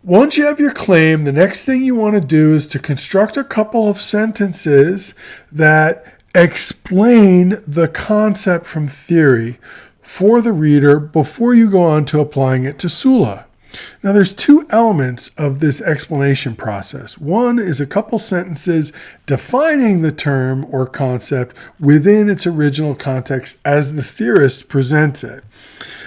Once you have your claim, the next thing you want to do is to construct a couple of sentences that explain the concept from theory for the reader before you go on to applying it to Sula. Now, there's two elements of this explanation process. One is a couple sentences defining the term or concept within its original context as the theorist presents it.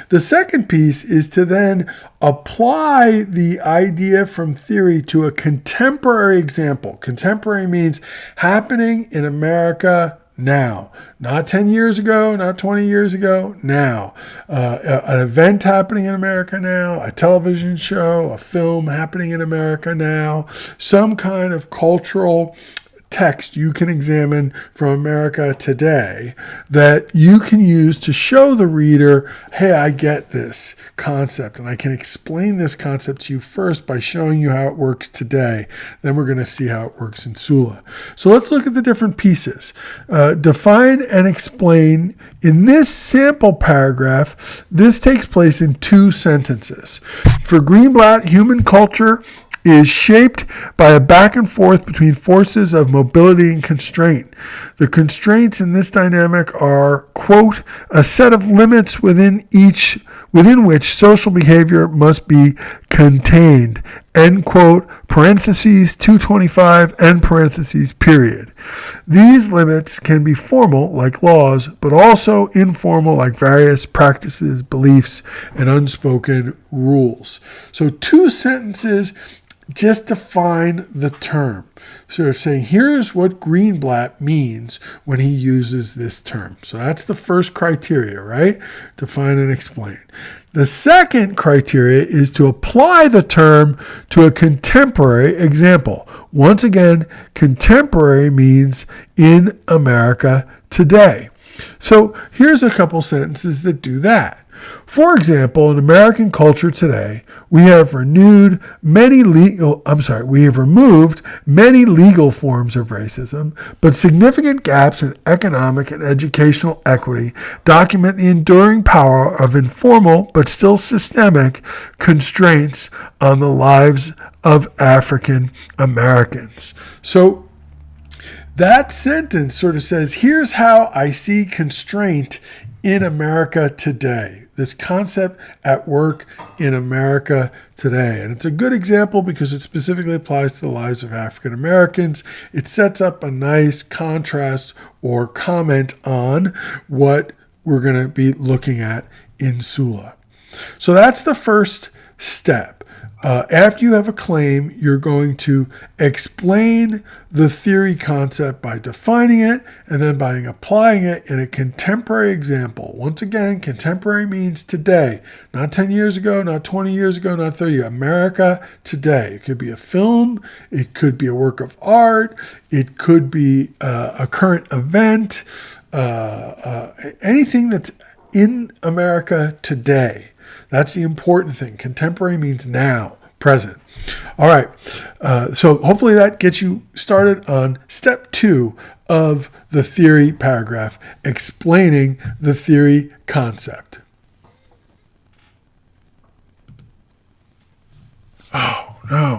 The second piece is to then apply the idea from theory to a contemporary example. Contemporary means happening in America now. Not 10 years ago, not 20 years ago, now. An event happening in America now, a television show, a film happening in America now, some kind of cultural text you can examine from America today that you can use to show the reader, hey, I get this concept and I can explain this concept to you first by showing you how it works today. Then we're going to see how it works in Sula. So let's look at the different pieces. Define and explain. In this sample paragraph, this takes place in two sentences. For Greenblatt, human culture is shaped by a back and forth between forces of mobility and constraint. The constraints in this dynamic are, quote, a set of limits within which social behavior must be contained, end quote, parentheses 225, end parentheses, period. These limits can be formal, like laws, but also informal, like various practices, beliefs, and unspoken rules. So two sentences just define the term. So they're saying, here's what Greenblatt means when he uses this term. So that's the first criteria, right? Define and explain. The second criteria is to apply the term to a contemporary example. Once again, contemporary means in America today. So here's a couple sentences that do that. For example, in American culture today, we have removed many legal forms of racism, but significant gaps in economic and educational equity document the enduring power of informal but still systemic constraints on the lives of African Americans. So that sentence sort of says, here's how I see constraint in America today. This concept at work in America today. And it's a good example because it specifically applies to the lives of African Americans. It sets up a nice contrast or comment on what we're going to be looking at in Sula. So that's the first step. After you have a claim, you're going to explain the theory concept by defining it and then by applying it in a contemporary example. Once again, contemporary means today, not 10 years ago, not 20 years ago, not 30 years. America today. It could be a film. It could be a work of art. It could be a current event, anything that's in America today. That's the important thing. Contemporary means now, present. All right. So hopefully that gets you started on step 2 of the theory paragraph, explaining the theory concept. Oh, no.